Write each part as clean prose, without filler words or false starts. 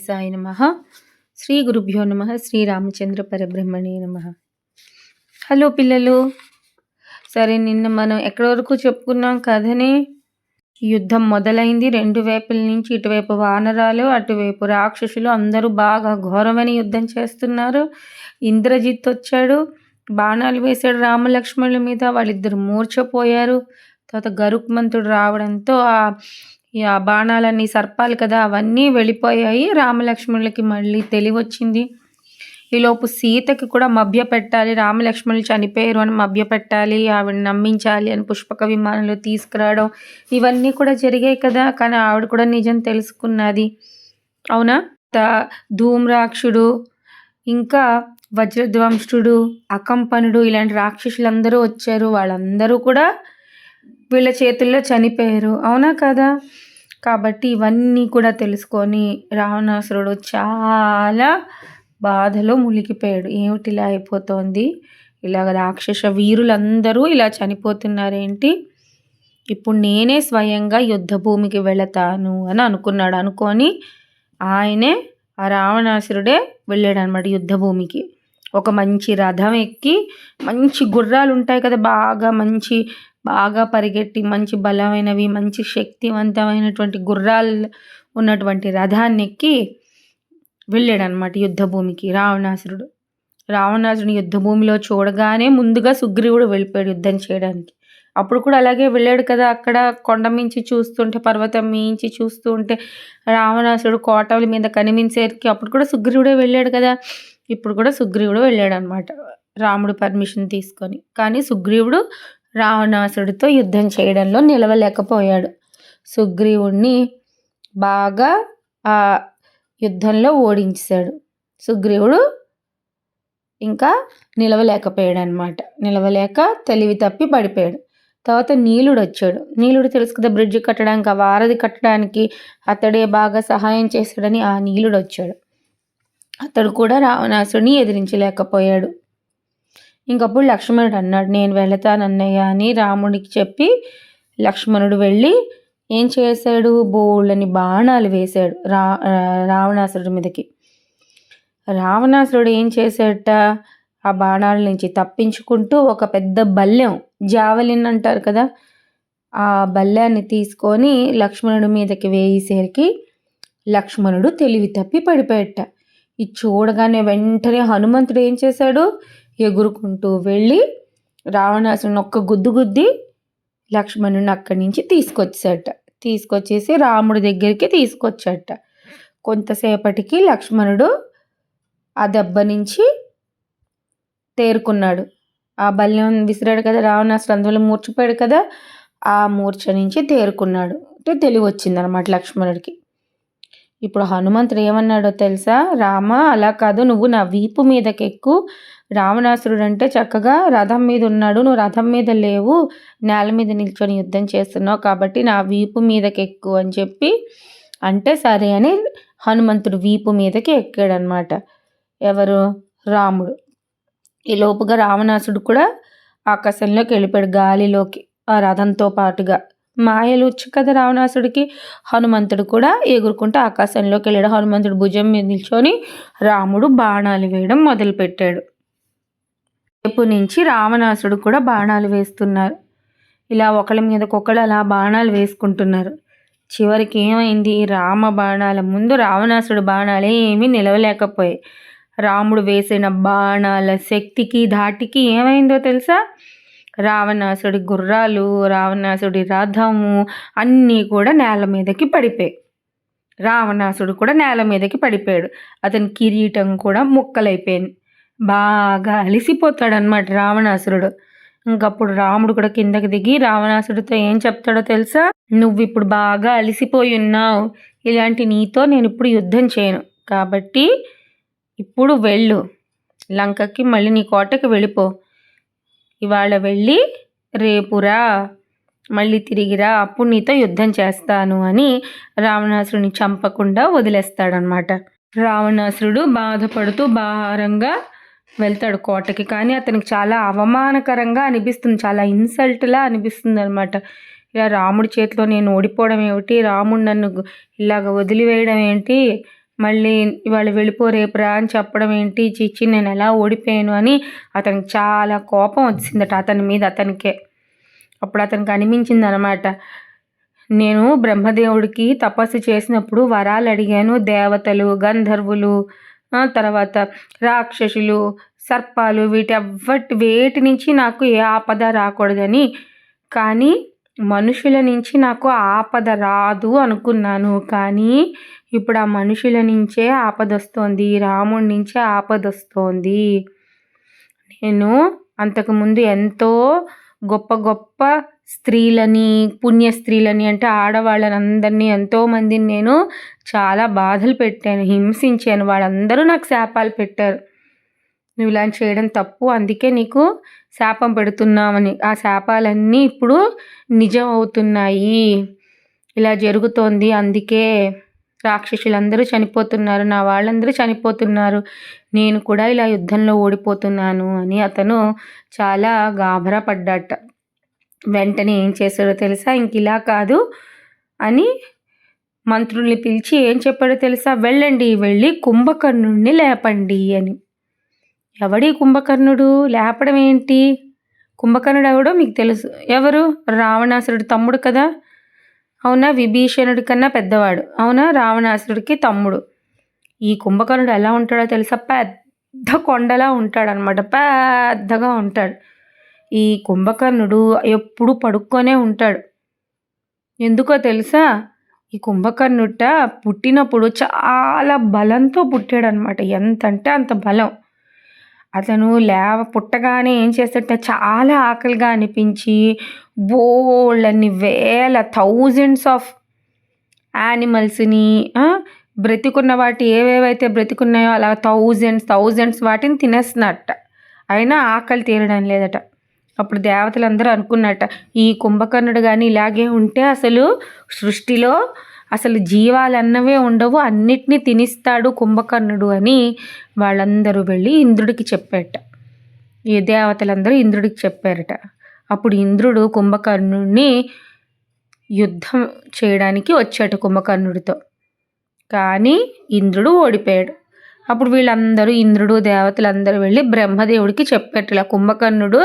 సాయి నమః. శ్రీ గురుభ్యో నమః. శ్రీ రామచంద్ర పరబ్రహ్మణే నమః. హలో పిల్లలు, సరే నిన్న మనం ఎక్కడి వరకు చెప్పుకున్నాం కథని? యుద్ధం మొదలైంది. రెండు వైపుల నుంచి, ఇటువైపు వానరాలు, అటువైపు రాక్షసులు అందరూ బాగా ఘోరమైన యుద్ధం చేస్తున్నారు. ఇంద్రజిత్ వచ్చాడు, బాణాలు వేశాడు రామలక్ష్మణుల మీద. వాళ్ళిద్దరు మూర్ఛపోయారు. తర్వాత గరుక్మంతుడు రావడంతో ఆ బాణాలన్నీ సర్పాలు కదా, అవన్నీ వెళ్ళిపోయాయి. రామలక్ష్మణులకి మళ్ళీ తెలివొచ్చింది. ఈలోపు సీతకి కూడా మభ్య పెట్టాలి, రామలక్ష్మణులు చనిపోయారు అని మభ్య పెట్టాలి, ఆవిడ నమ్మించాలి అని పుష్పక విమానంలో తీసుకురావడం, ఇవన్నీ కూడా జరిగాయి కదా. కానీ ఆవిడ కూడా నిజం తెలుసుకున్నది, అవునా? ధూమ్రాక్షుడు, ఇంకా వజ్రధ్వంష్టుడు, అకంపనుడు, ఇలాంటి రాక్షసులందరూ వచ్చారు. వాళ్ళందరూ కూడా వీళ్ళ చేతుల్లో చనిపోయారు, అవునా కదా? కాబట్టి ఇవన్నీ కూడా తెలుసుకొని రావణాసురుడు చాలా బాధలో మునిగిపోయాడు. ఏమిటి ఇలా అయిపోతోంది, ఇలాగ రాక్షస వీరులందరూ ఇలా చనిపోతున్నారేంటి, ఇప్పుడు నేనే స్వయంగా యుద్ధ భూమికి వెళతాను అని అనుకున్నాడు. అనుకొని ఆయనే, ఆ రావణాసురుడే వెళ్ళాడు అనమాట యుద్ధ భూమికి. ఒక మంచి రథం ఎక్కి, మంచి గుర్రాలు ఉంటాయి కదా, బాగా పరిగెట్టి మంచి బలమైనవి, మంచి శక్తివంతమైనటువంటి గుర్రాలు ఉన్నటువంటి రథాన్ని ఎక్కి వెళ్ళాడనమాట యుద్ధ భూమికి రావణాసురుడు. రావణాసురుని యుద్ధ భూమిలో చూడగానే ముందుగా సుగ్రీవుడు వెళ్ళిపోయాడు యుద్ధం చేయడానికి. అప్పుడు కూడా అలాగే వెళ్ళాడు కదా. అక్కడ కొండ మించి చూస్తుంటే, పర్వతం మించి చూస్తూ ఉంటే రావణాసురుడు కోటల మీద కనిపించేసరికి అప్పుడు కూడా సుగ్రీవుడే వెళ్ళాడు కదా. ఇప్పుడు కూడా సుగ్రీవుడు వెళ్ళాడు అనమాట, రాముడు పర్మిషన్ తీసుకొని. కానీ సుగ్రీవుడు రావణాసురుడితో యుద్ధం చేయడంలో నిలవలేకపోయాడు. సుగ్రీవుడిని బాగా ఆ యుద్ధంలో ఓడించాడు. సుగ్రీవుడు ఇంకా నిలవలేకపోయాడు అనమాట. నిలవలేక తెలివి తప్పి పడిపోయాడు. తర్వాత నీలుడు వచ్చాడు. నీలుడు తెలుసు కదా, బ్రిడ్జ్ కట్టడానికి, ఆ వారధి కట్టడానికి అతడే బాగా సహాయం చేశాడని ఆ నీలుడు వచ్చాడు. అతడు కూడా రావణాసురుడిని ఎదిరించలేకపోయాడు. ఇంకప్పుడు లక్ష్మణుడు అన్నాడు, నేను వెళతానన్నయ్య అని రాముడికి చెప్పి లక్ష్మణుడు వెళ్ళి ఏం చేశాడు, బోళ్ళని బాణాలు వేశాడు రావణాసురుడి మీదకి. రావణాసురుడు ఏం చేశాడట, ఆ బాణాల నుంచి తప్పించుకుంటూ ఒక పెద్ద బల్లెం, జావలిన్ అంటారు కదా, ఆ బల్లాన్ని తీసుకొని లక్ష్మణుడి మీదకి వేసేసరికి లక్ష్మణుడు తెలివి తప్పి పడిపోయాట. ఇది చూడగానే వెంటనే హనుమంతుడు ఏం చేశాడు, ఎగురుకుంటూ వెళ్ళి రావణాసురుని ఒక్క గుద్దు గుద్ది లక్ష్మణుడిని అక్కడి నుంచి తీసుకొచ్చేసి రాముడి దగ్గరికి తీసుకొచ్చాట. కొంతసేపటికి లక్ష్మణుడు ఆ దెబ్బ నుంచి తేరుకున్నాడు. ఆ బల్యం విసిరాడు కదా రావణాసురుడు, అందువల్ల మూర్చిపోయాడు కదా, ఆ మూర్ఛ నుంచి తేరుకున్నాడు. అంటే తెలివి వచ్చిందనమాట లక్ష్మణుడికి. ఇప్పుడు హనుమంతుడు ఏమన్నాడో తెలుసా, రామ అలా కాదు, నువ్వు నా వీపు మీదకి ఎక్కు, రావణాసురుడు అంటే చక్కగా రథం మీద ఉన్నాడు, నువ్వు రథం మీద లేవు, నేల మీద నిల్చొని యుద్ధం చేస్తున్నావు, కాబట్టి నా వీపు మీదకి ఎక్కు అని చెప్పి అంటే సరే అని హనుమంతుడు వీపు మీదకి ఎక్కాడనమాట. ఎవరు, రాముడు. ఈ లోపుగా రావణాసుడు కూడా ఆకాశంలోకి వెళ్ళిపోయాడు, గాలిలోకి ఆ రథంతో పాటుగా. మాయలు వచ్చు కదా రావణాసుడికి. హనుమంతుడు కూడా ఎగురుకుంటూ ఆకాశంలోకి వెళ్ళాడు. హనుమంతుడు భుజం మీద నిల్చొని రాముడు బాణాలు వేయడం మొదలుపెట్టాడు. రేపు నుంచి రావణాసుడు కూడా బాణాలు వేస్తున్నారు. ఇలా ఒకళ్ళ మీదకొకళ్ళు అలా బాణాలు వేసుకుంటున్నారు. చివరికి ఏమైంది, రామ బాణాల ముందు రావణాసుడు బాణాలే ఏమీ నిలవలేకపోయాయి. రాముడు వేసిన బాణాల శక్తికి ధాటికి ఏమైందో తెలుసా, రావణాసుడి గుర్రాలు, రావణాసుడి రథము అన్నీ కూడా నేల మీదకి పడిపోయాయి. రావణాసుడు కూడా నేల మీదకి పడిపోయాడు. అతని కిరీటం కూడా ముక్కలైపోయింది. బాగా అలిసిపోతాడనమాట రావణాసురుడు. ఇంకప్పుడు రాముడు కూడా కిందకి దిగి రావణాసుడితో ఏం చెప్తాడో తెలుసా, నువ్వు ఇప్పుడు బాగా అలిసిపోయి ఉన్నావు, ఇలాంటి నీతో నేను ఇప్పుడు యుద్ధం చేయను, కాబట్టి ఇప్పుడు వెళ్ళు లంకకి, మళ్ళీ నీ కోటకి వెళ్ళిపో, ఇవాళ వెళ్ళి రేపురా, మళ్ళీ తిరిగిరా, అప్పుడు నీతో యుద్ధం చేస్తాను అని రావణాసురుని చంపకుండా వదిలేస్తాడనమాట. రావణాసురుడు బాధపడుతూ భారంగా వెళ్తాడు కోటకి. కానీ అతనికి చాలా అవమానకరంగా అనిపిస్తుంది, చాలా ఇన్సల్ట్లా అనిపిస్తుంది అనమాట. ఇలా రాముడి చేతిలో నేను ఓడిపోవడం ఏమిటి, రాముడు నన్ను ఇలాగ వదిలివేయడం ఏంటి, మళ్ళీ ఇవాళ వెళ్ళిపో రేపు రా అని చెప్పడం ఏంటి, చిచ్చి నేను ఎలా ఓడిపోయాను అని అతనికి చాలా కోపం వచ్చిందట అతని మీద అతనికే. అప్పుడు అతనికి అనిపించింది అనమాట, నేను బ్రహ్మదేవుడికి తపస్సు చేసినప్పుడు వరాలు అడిగాను, దేవతలు, గంధర్వులు, తర్వాత రాక్షసులు, సర్పాలు వేటి నుంచి నాకు ఏ ఆపద రాకూడదని, కానీ మనుషుల నుంచి నాకు ఆపద రాదు అనుకున్నాను. కానీ ఇప్పుడు ఆ మనుషుల నుంచే ఆపదొస్తోంది, రాముడి నుంచే ఆపదొస్తోంది. నేను అంతకుముందు ఎంతో గొప్ప గొప్ప స్త్రీలని, పుణ్య స్త్రీలని అంటే ఆడవాళ్ళని అందరినీ ఎంతోమందిని నేను చాలా బాధలు పెట్టాను, హింసించాను. వాళ్ళందరూ నాకు శాపాలు పెట్టారు, నువ్వు ఇలా చేయడం తప్పు, అందుకే నీకు శాపం పెడుతున్నామని. ఆ శాపాలన్నీ ఇప్పుడు నిజం అవుతున్నాయి, ఇలా జరుగుతోంది, అందుకే రాక్షసులందరూ చనిపోతున్నారు, నా వాళ్ళందరూ చనిపోతున్నారు, నేను కూడా ఇలా యుద్ధంలో ఓడిపోతున్నాను అని అతను చాలా గాబరా పడ్డాట. వెంటనే ఏం చేశాడో తెలుసా, ఇంక ఇలా కాదు అని మంత్రుల్ని పిలిచి ఏం చెప్పాడో తెలుసా, వెళ్ళి కుంభకర్ణుడిని లేపండి అని. ఎవడి కుంభకర్ణుడు, లేపడం ఏంటి? కుంభకర్ణుడు ఎవడో మీకు తెలుసు, ఎవరు? రావణాసురుడి తమ్ముడు కదా, అవునా? విభీషణుడి కన్నా పెద్దవాడు, అవునా? రావణాసురుడికి తమ్ముడు. ఈ కుంభకర్ణుడు ఎలా ఉంటాడో తెలుసా, పెద్ద కొండలా ఉంటాడనమాట, పెద్దగా ఉంటాడు. ఈ కుంభకర్ణుడు ఎప్పుడు పడుక్కొనే ఉంటాడు. ఎందుకో తెలుసా, ఈ కుంభకర్ణుట పుట్టినప్పుడు చాలా బలంతో పుట్టాడనమాట, ఎంత అంటే అంత బలం. అతను పుట్టగానే ఏం చేస్తాడంటే చాలా ఆకలిగా అనిపించి బోళ్ళన్ని థౌజండ్స్ ఆఫ్ యానిమల్స్ని, బ్రతికున్న వాటి ఏవేవైతే బ్రతికున్నాయో అలా థౌజండ్స్ వాటిని తినేస్తున్నట్ట, అయినా ఆకలి తీరడం లేదట. అప్పుడు దేవతలందరూ అనుకున్నట్ట, ఈ కుంభకర్ణుడు కానీ ఇలాగే ఉంటే అసలు సృష్టిలో అసలు జీవాలన్నవే ఉండవు, అన్నిటినీ తినిస్తాడు కుంభకర్ణుడు అని వాళ్ళందరూ వెళ్ళి ఇంద్రుడికి చెప్పారట. ఈ దేవతలందరూ ఇంద్రుడికి చెప్పారట. అప్పుడు ఇంద్రుడు కుంభకర్ణుడిని యుద్ధం చేయడానికి వచ్చాడు కుంభకర్ణుడితో, కానీ ఇంద్రుడు ఓడిపోయాడు. అప్పుడు వీళ్ళందరూ, ఇంద్రుడు, దేవతలందరూ వెళ్ళి బ్రహ్మదేవుడికి చెప్పారు, ఇలా కుంభకర్ణుడు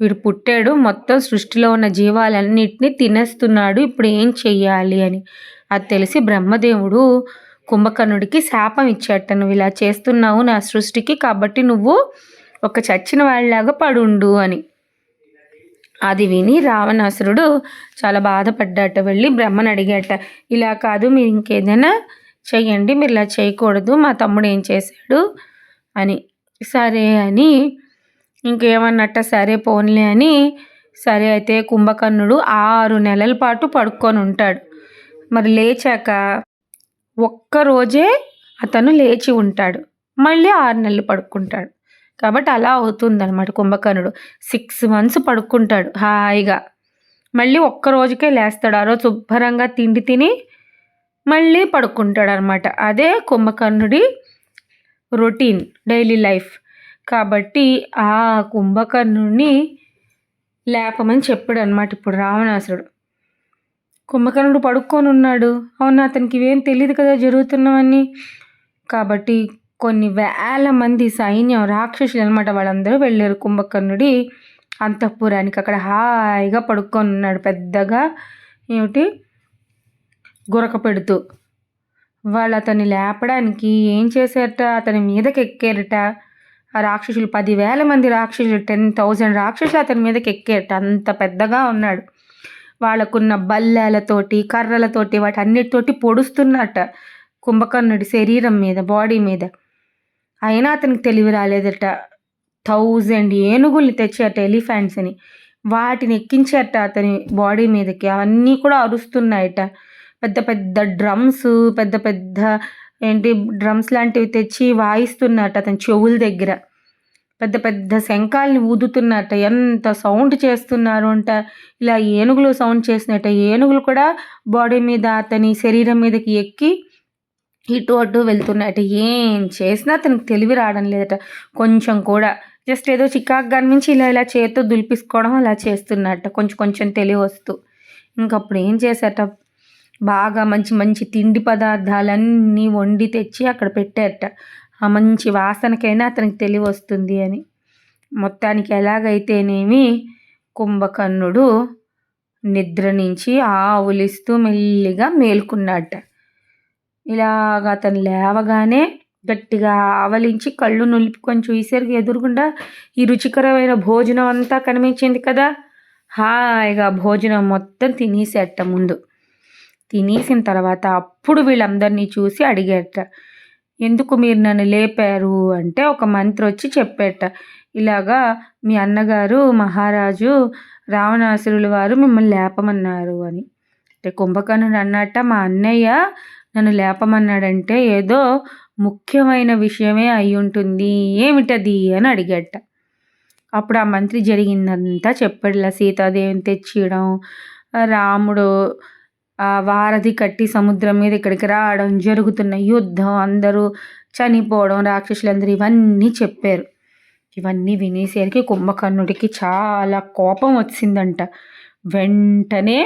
వీడు పుట్టాడు, మొత్తం సృష్టిలో ఉన్న జీవాలన్నిటినీ తినేస్తున్నాడు, ఇప్పుడు ఏం చెయ్యాలి అని. అది తెలిసి బ్రహ్మదేవుడు కుంభకర్ణుడికి శాపం ఇచ్చాట, నువ్వు ఇలా చేస్తున్నావు నా సృష్టికి, కాబట్టి నువ్వు ఒక చచ్చిన వాళ్ళలాగా పడుండు అని. అది విని రావణాసురుడు చాలా బాధపడ్డాట. వెళ్ళి బ్రహ్మను అడిగాట, ఇలా కాదు, మీరు ఇంకేదైనా చెయ్యండి, మీరు ఇలా చేయకూడదు, మా తమ్ముడు ఏం చేశాడు అని. సరే అని ఇంకేమన్నట్ట, సరే పోన్లే అని. సరే అయితే కుంభకర్ణుడు 6 నెలల పాటు పడుకొని ఉంటాడు. మరి లేచాక ఒక్కరోజే అతను లేచి ఉంటాడు, మళ్ళీ 6 నెలలు పడుకుంటాడు. కాబట్టి అలా అవుతుందన్నమాట. కుంభకర్ణుడు 6 months పడుకుంటాడు హాయిగా, మళ్ళీ ఒక్కరోజుకే లేస్తాడు. ఆ రోజు శుభ్రంగా తిండి తిని మళ్ళీ పడుకుంటాడు అనమాట. అదే కుంభకర్ణుడి రొటీన్, డైలీ లైఫ్. కాబట్టి ఆ కుంభకర్ణుడిని లేపమని చెప్పాడు అనమాట ఇప్పుడు రావణాసురుడు. కుంభకర్ణుడు పడుకొని ఉన్నాడు, అవునా, అతనికి ఇవేం తెలియదు కదా జరుగుతున్నవన్నీ. కాబట్టి కొన్ని వేల మంది సైన్యం, రాక్షసులు అనమాట, వాళ్ళందరూ వెళ్ళారు కుంభకర్ణుడి అంతఃపురానికి. అక్కడ హాయిగా పడుకొని ఉన్నాడు, పెద్దగా గురక పెడుతూ. వాళ్ళు అతన్ని లేపడానికి ఏం చేశారట, అతని మీదకి ఎక్కారట. ఆ రాక్షసులు 10,000 మంది రాక్షసులు, 10,000 రాక్షసులు అతని మీదకి ఎక్కారట, అంత పెద్దగా ఉన్నాడు. వాళ్ళకున్న బల్లెలతోటి, కర్రలతోటి, వాటన్నిటితోటి పొడుస్తున్నట్ట కుంభకర్ణుడి శరీరం మీద, బాడీ మీద. అయినా అతనికి తెలివి రాలేదట. 1000 ఏనుగుల్ని తెచ్చారట, ఎలిఫెంట్స్ని, వాటిని ఎక్కించారట అతని బాడీ మీదకి. అవన్నీ కూడా అరుస్తున్నాయట. పెద్ద పెద్ద డ్రమ్స్, పెద్ద పెద్ద డ్రమ్స్ లాంటివి తెచ్చి వాయిస్తున్నట్ట అతని చెవుల దగ్గర. పెద్ద పెద్ద శంఖాలని ఊదుతున్నట్ట. ఎంత సౌండ్ చేస్తున్నారు అంట, ఇలా ఏనుగులు సౌండ్ చేసినట్ట. ఏనుగులు కూడా బాడీ మీద, అతని శరీరం మీదకి ఎక్కి ఇటు అటు వెళ్తున్నట్ట. ఏం చేసినా అతనికి తెలివి రావడం లేదట కొంచెం కూడా. జస్ట్ ఏదో చికాకు కనిపించి ఇలా ఇలా చేతితో దులిపిసుకోవడం అలా చేస్తున్నట్ట, కొంచెం కొంచెం తెలివి వస్తూ. ఇంకప్పుడు ఏం చేశాట, బాగా మంచి మంచి తిండి పదార్థాలన్నీ వండి తెచ్చి అక్కడ పెట్టారట. ఆ మంచి వాసనకైనా అతనికి తెలివి వస్తుంది అని. మొత్తానికి ఎలాగైతేనేమి కుంభకర్ణుడు నిద్ర నుంచి ఆవులిస్తూ మెల్లిగా మేలుకున్నాడట. ఇలాగ అతను లేవగానే గట్టిగా ఆవలించి కళ్ళు నులుపుకొని చూసేసరికి ఎదురుగుండా ఈ రుచికరమైన భోజనం అంతా కనిపించింది కదా. హాయిగా భోజనం మొత్తం తినేసేట. ముందు తినేసిన తర్వాత అప్పుడు వీళ్ళందరినీ చూసి అడిగేట, ఎందుకు మీరు నన్ను లేపారు అంటే ఒక మంత్రి వచ్చి చెప్పేట, ఇలాగా మీ అన్నగారు మహారాజు రావణాసురుల వారు మిమ్మల్ని లేపమన్నారు అని. అంటే కుంభకర్ణుడు అన్నట్ట, మా అన్నయ్య నన్ను లేపమన్నాడంటే ఏదో ముఖ్యమైన విషయమే అయి ఉంటుంది, ఏమిటది అని అడిగట. అప్పుడు ఆ మంత్రి జరిగిందంతా చెప్పాడులా. సీతాదేవిని తెచ్చియడం, రాముడు వారధి కట్టి సముద్రం మీద ఇక్కడికి రావడం, జరుగుతున్న యుద్ధం, అందరూ చనిపోవడం, రాక్షసులందరూ ఇవన్నీ చెప్పారు. ఇవన్నీ వినేసరికి కుంభకర్ణుడికి చాలా కోపం వచ్చిందంట. వెంటనే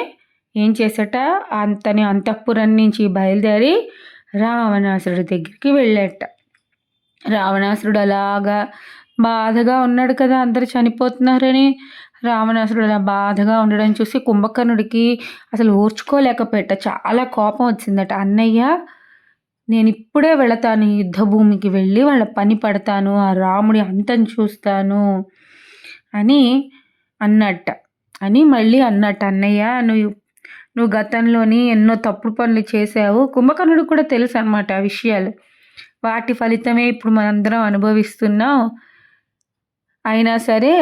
ఏం చేసట, అంతని అంతఃపురం నుంచి బయలుదేరి రావణాసురుడి దగ్గరికి వెళ్ళాట. రావణాసురుడు అలాగా బాధగా ఉన్నాడు కదా, అందరు చనిపోతున్నారని. రావణాసురుడు అలా బాధగా ఉండడం చూసి కుంభకర్ణుడికి అసలు ఓర్చుకోలేకపోయాట. చాలా కోపం వచ్చిందట. అన్నయ్య, నేను ఇప్పుడే వెళతాను, యుద్ధ భూమికి వెళ్ళి వాళ్ళ పని పడతాను, ఆ రాముడి అంతం చూస్తాను అని అన్నట్ట. అని మళ్ళీ అన్నట్టు, అన్నయ్య నువ్వు గతంలోని ఎన్నో తప్పుడు పనులు చేసావు. కుంభకర్ణుడు కూడా తెలుసు అన్నమాట ఆ విషయాలు. వాటి ఫలితమే ఇప్పుడు మనందరం అనుభవిస్తున్నాం. అయినా సరే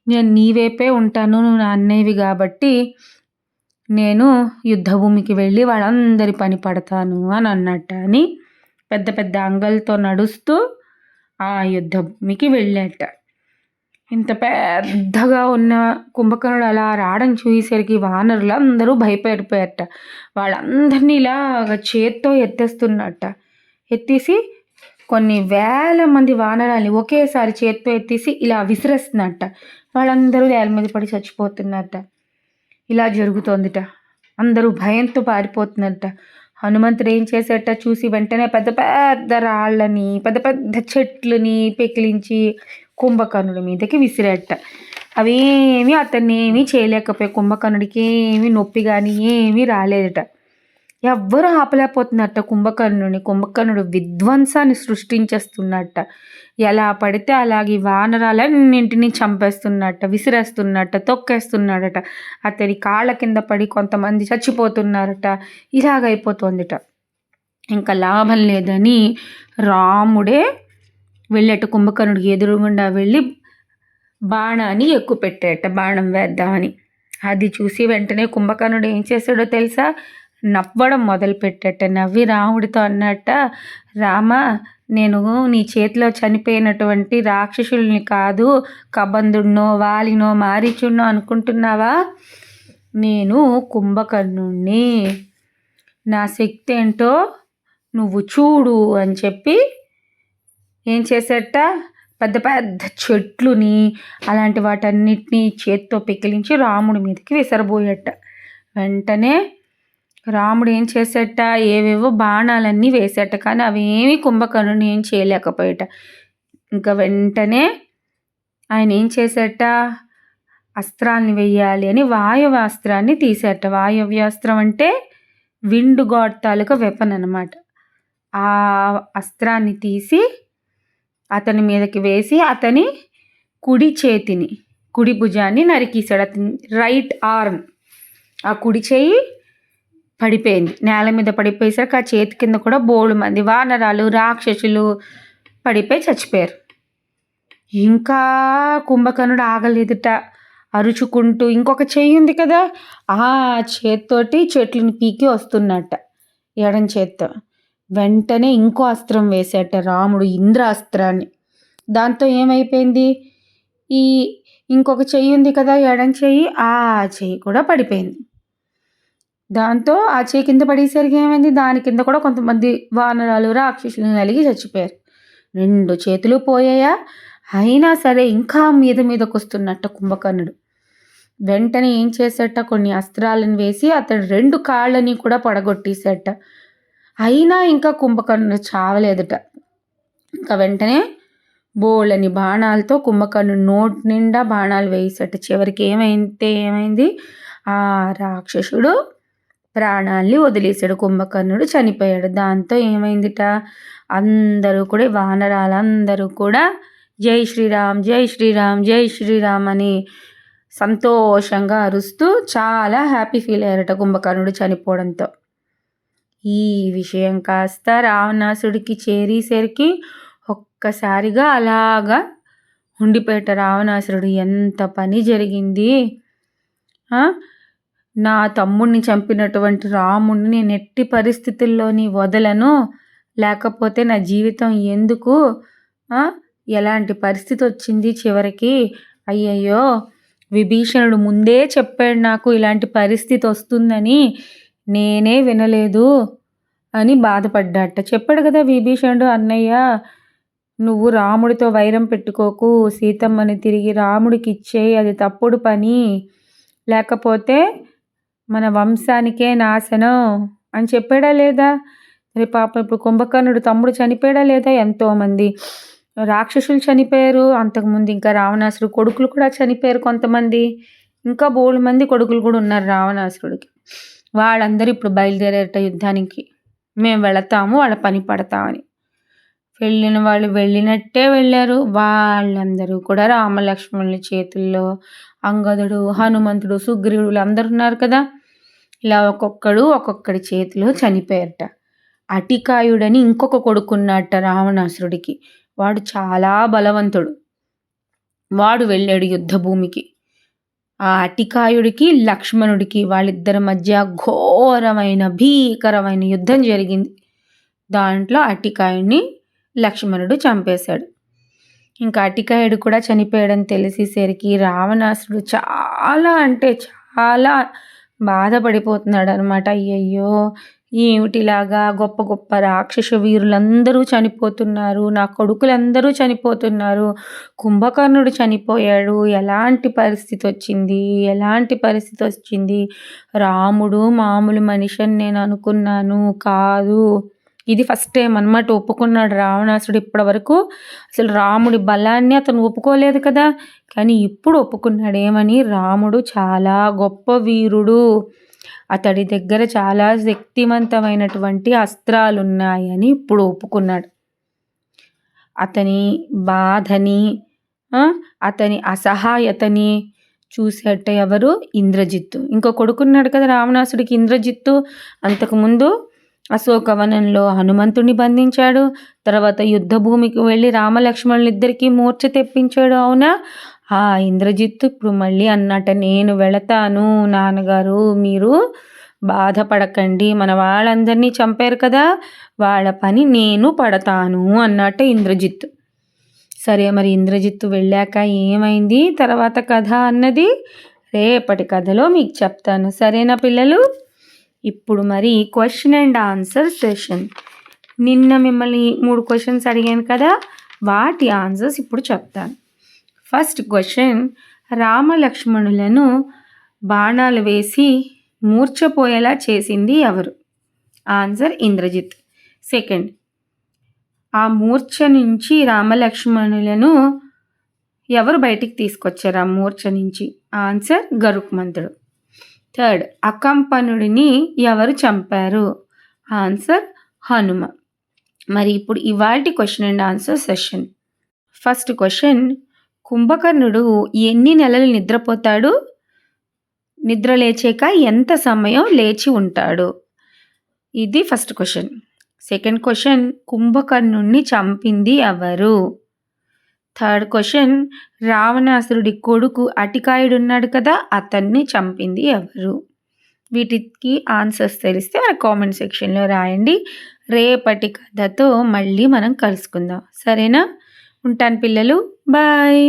నేను నీ వైపే ఉంటాను, నువ్వు నా అన్నయ్యవి కాబట్టి నేను యుద్ధభూమికి వెళ్ళి వాళ్ళందరి పని పడతాను అని అన్నట్ట. అని పెద్ద పెద్ద అంగలతో నడుస్తూ ఆ యుద్ధభూమికి వెళ్ళాట. ఇంత పెద్దగా ఉన్న కుంభకర్ణుడు అలా రావడం చూసేసరికి వానరులు అందరూ భయపడిపోయారట. వాళ్ళందరినీ ఇలాగ చేత్తో ఎత్తేస్తున్నట్ట. ఎత్తేసి కొన్ని వేల మంది వానరాల్ని ఒకేసారి చేత్తో ఎత్తేసి ఇలా విసిరేస్తున్నట్ట. వాళ్ళందరూ నేల మీద పడి చచ్చిపోతున్నట్ట. ఇలా జరుగుతోందిట. అందరూ భయంతో పారిపోతున్నట్ట. హనుమంతుడు ఏం చేసేట చూసి వెంటనే పెద్ద పెద్ద రాళ్ళని, పెద్ద పెద్ద చెట్లని పెకిలించి కుంభకర్ణుడి మీదకి విసిరేట. అవేమీ అతన్ని ఏమీ చేయలేకపోయాయి. కుంభకర్ణుడికి ఏమీ నొప్పి కానీ ఏమీ రాలేదట. ఎవ్వరూ ఆపలేకపోతున్నట్ట కుంభకర్ణుడిని. కుంభకర్ణుడు విధ్వంసాన్ని సృష్టించేస్తున్నట్ట. ఎలా పడితే అలాగే వానరాలన్నింటినీ చంపేస్తున్నట్ట, విసిరేస్తున్నట్ట, తొక్కేస్తున్నాడట. అతని కాళ్ళ కింద పడి కొంతమంది చచ్చిపోతున్నారట. ఇలాగైపోతుందిట. ఇంకా లాభం లేదని రాముడే వెళ్ళట. కుంభకర్ణుడికి ఎదురుగుండా వెళ్ళి బాణాన్ని ఎక్కుపెట్టాట, బాణం వేద్దామని. అది చూసి వెంటనే కుంభకర్ణుడు ఏం చేశాడో తెలుసా, నవ్వడం మొదలుపెట్టాట. నవ్వి రాముడితో అన్నట్ట, రామ, నేను నీ చేతిలో చనిపోయినటువంటి రాక్షసుల్ని కాదు, కబంధుడినో వాలినో మారీచుడినో అనుకుంటున్నావా? నేను కుంభకర్ణుణ్ణి, నా శక్తి ఏంటో నువ్వు చూడు అని చెప్పి ఏం చేసేట, పెద్ద పెద్ద చెట్లుని అలాంటి వాటన్నిటినీ చేత్తో పెకిలించి రాముడి మీదకి విసరబోయట. వెంటనే రాముడు ఏం చేసేట, ఏవేవో బాణాలన్నీ వేసేట. కానీ అవేమీ కుంభకర్ణుని ఏం చేయలేకపోయేట. ఇంకా వెంటనే ఆయన ఏం చేసేట, అస్త్రాన్ని వెయ్యాలి అని వాయువ్యాస్త్రాన్ని తీసేట. వాయువ్యాస్త్రం అంటే విండ్ గాడ్ తాలూకా వెపన్ అన్నమాట. ఆ అస్త్రాన్ని తీసి అతని మీదకి వేసి అతని కుడి చేతిని, కుడి భుజాన్ని నరికేశాడు. అతని రైట్ ఆర్మ్, ఆ కుడి చేయి పడిపోయింది. నేల మీద పడిపోయేసరికి ఆ చేతి కింద కూడా బోడు మంది వానరాలు, రాక్షసులు పడిపోయి చచ్చిపోయారు. ఇంకా కుంభకర్ణుడు ఆగలేదుట. అరుచుకుంటూ ఇంకొక చెయ్యి ఉంది కదా, ఆ చేత్తోటి చెట్లను పీకి వస్తున్నట్ట ఎడం చేత్తో. వెంటనే ఇంకో అస్త్రం వేసేట రాముడు, ఇంద్రాస్త్రాన్ని. దాంతో ఏమైపోయింది, ఈ ఇంకొక చెయ్యి ఉంది కదా ఎడం చెయ్యి, ఆ చెయ్యి కూడా పడిపోయింది. దాంతో ఆ చెయ్యి కింద పడేసరికి ఏమైంది, దాని కింద కూడా కొంతమంది వానరాలు, రాక్షసులు నలిగి చచ్చిపోయారు. 2 చేతులు పోయాయా. అయినా సరే ఇంకా మీదకు వస్తున్నట్ట కుంభకర్ణుడు. వెంటనే ఏం చేసేట కొన్ని అస్త్రాలను వేసి అతడు 2 కాళ్ళని కూడా పడగొట్టేసేట. అయినా ఇంకా కుంభకర్ణుడు చావలేదట. ఇంకా వెంటనే బోళ్ళని బాణాలతో కుంభకర్ణుడు నోటి నిండా బాణాలు వేసేట. చివరికి ఏమైంది, ఆ రాక్షసుడు ప్రాణాల్ని వదిలేశాడు. కుంభకర్ణుడు చనిపోయాడు. దాంతో ఏమైందిట, అందరూ కూడా వానరాలందరూ కూడా జై శ్రీరామ్ జై శ్రీరామ్ జై శ్రీరామ్ అని సంతోషంగా అరుస్తూ చాలా హ్యాపీ ఫీల్ అయ్యారట కుంభకర్ణుడు చనిపోవడంతో. ఈ విషయం కాస్త రావణాసుడికి చేరేసరికి ఒక్కసారిగా అలాగా ఉండిపోయేట రావణాసురుడు. ఎంత పని జరిగింది, నా తమ్ముడిని చంపినటువంటి రాముడిని నేను ఎట్టి పరిస్థితుల్లోని వదలను, లేకపోతే నా జీవితం ఎందుకు, ఎలాంటి పరిస్థితి వచ్చింది చివరికి, అయ్యయ్యో విభీషణుడు ముందే చెప్పాడు నాకు ఇలాంటి పరిస్థితి వస్తుందని, నేనే వినలేదు అని బాధపడ్డాట. చెప్పాడు కదా విభీషణుడు, అన్నయ్య నువ్వు రాముడితో వైరం పెట్టుకోకు, సీతమ్మని తిరిగి రాముడికి ఇచ్చేయి, అది తప్పుడు పని, లేకపోతే మన వంశానికే నాశనం అని చెప్పాడా లేదా? మరి పాపం ఇప్పుడు కుంభకర్ణుడు తమ్ముడు చనిపోయాడా లేదా? ఎంతోమంది రాక్షసులు చనిపోయారు. అంతకుముందు ఇంకా రావణాసురుడు కొడుకులు కూడా చనిపోయారు కొంతమంది. ఇంకా బోల్డ్ మంది కొడుకులు కూడా ఉన్నారు రావణాసురుడికి. వాళ్ళందరూ ఇప్పుడు బయలుదేరేట యుద్ధానికి, మేము వెళతాము వాళ్ళ పని పడతామని. వెళ్ళిన వాళ్ళు వెళ్ళినట్టే వెళ్ళారు. వాళ్ళందరూ కూడా రామలక్ష్మణుల చేతుల్లో, అంగదుడు, హనుమంతుడు, సుగ్రీవుడు అందరు ఉన్నారు కదా, ఇలా ఒక్కొక్కడి చేతిలో చనిపోయారట. అటికాయుడని ఇంకొక కొడుకున్నట్ట రావణాసురుడికి. వాడు చాలా బలవంతుడు. వాడు వెళ్ళాడు యుద్ధ భూమికి. ఆ అటికాయుడికి లక్ష్మణుడికి వాళ్ళిద్దరి మధ్య ఘోరమైన భీకరమైన యుద్ధం జరిగింది. దాంట్లో అటికాయుడిని లక్ష్మణుడు చంపేశాడు. ఇంకా అటికాయుడు కూడా చనిపోయాడని తెలిసేసరికి రావణాసురుడు చాలా అంటే చాలా బాధపడిపోతున్నాడు అనమాట. అయ్యయ్యో ఏమిటిలాగా గొప్ప గొప్ప రాక్షస వీరులందరూ చనిపోతున్నారు, నా కొడుకులందరూ చనిపోతున్నారు, కుంభకర్ణుడు చనిపోయాడు, ఎలాంటి పరిస్థితి వచ్చింది, రాముడు మామూలు మనిషి అని నేను అనుకున్నాను, కాదు. ఇది ఫస్ట్ టైం అన్నమాట ఒప్పుకున్నాడు రావణాసుడు. ఇప్పటి వరకు అసలు రాముడి బలాన్ని అతను ఒప్పుకోలేదు కదా, కానీ ఇప్పుడు ఒప్పుకున్నాడు. ఏమని? రాముడు చాలా గొప్ప వీరుడు, అతడి దగ్గర చాలా శక్తివంతమైనటువంటి అస్త్రాలు ఉన్నాయని ఇప్పుడు ఒప్పుకున్నాడు. అతని బాధని, అతని అసహాయతని చూసేట ఎవరు? ఇంద్రజిత్తు. ఇంకో కొడుకున్నాడు కదా రావణాసుడికి, ఇంద్రజిత్తు. అంతకుముందు అశోకవనంలో హనుమంతుడిని బంధించాడు. తర్వాత యుద్ధ భూమికి వెళ్ళి రామలక్ష్మణులిద్దరికీ మూర్ఛ తెప్పించాడు. అవునా? ఆ ఇంద్రజిత్తు ఇప్పుడు మళ్ళీ అన్నట, నేను వెళతాను నాన్నగారు, మీరు బాధపడకండి, మన వాళ్ళందరినీ చంపారు కదా, వాళ్ళ పని నేను పడతాను అన్నట్టు ఇంద్రజిత్తు. సరే, మరి ఇంద్రజిత్తు వెళ్ళాక ఏమైంది తర్వాత కథ అన్నది రేపటి కథలో మీకు చెప్తాను. సరేనా పిల్లలు? ఇప్పుడు మరి క్వశ్చన్ అండ్ ఆన్సర్ సెషన్. నిన్న మిమ్మల్ని 3 క్వశ్చన్స్ అడిగాను కదా, వాటి ఆన్సర్స్ ఇప్పుడు చెప్తాను. ఫస్ట్ క్వశ్చన్, రామలక్ష్మణులను బాణాలు వేసి మూర్ఛపోయేలా చేసింది ఎవరు? ఆన్సర్ ఇంద్రజిత్. సెకండ్, ఆ మూర్ఛ నుంచి రామలక్ష్మణులను ఎవరు బయటికి తీసుకొచ్చారు ఆ మూర్ఛ నుంచి? ఆన్సర్ గరుత్మంతుడు. థర్డ్, అకంపనుడిని ఎవరు చంపారు? ఆన్సర్ హనుమ. మరి ఇప్పుడు ఇవాల్టి question and answer session. First question, కుంభకర్ణుడు ఎన్ని నెలలు నిద్రపోతాడు? నిద్ర లేచాక ఎంత సమయం లేచి ఉంటాడు? ఇది ఫస్ట్ క్వశ్చన్. సెకండ్ క్వశ్చన్, కుంభకర్ణుడిని చంపింది ఎవరు? థర్డ్ క్వశ్చన్, రావణాసురుడి కొడుకు అటికాయుడు ఉన్నాడు కదా, అతన్ని చంపింది ఎవరు? వీటికి ఆన్సర్స్ తెలిస్తే మన కామెంట్ సెక్షన్లో రాయండి. రేపటి కథతో మళ్ళీ మనం కలుసుకుందాం. సరేనా? ఉంటాను పిల్లలు, బాయ్.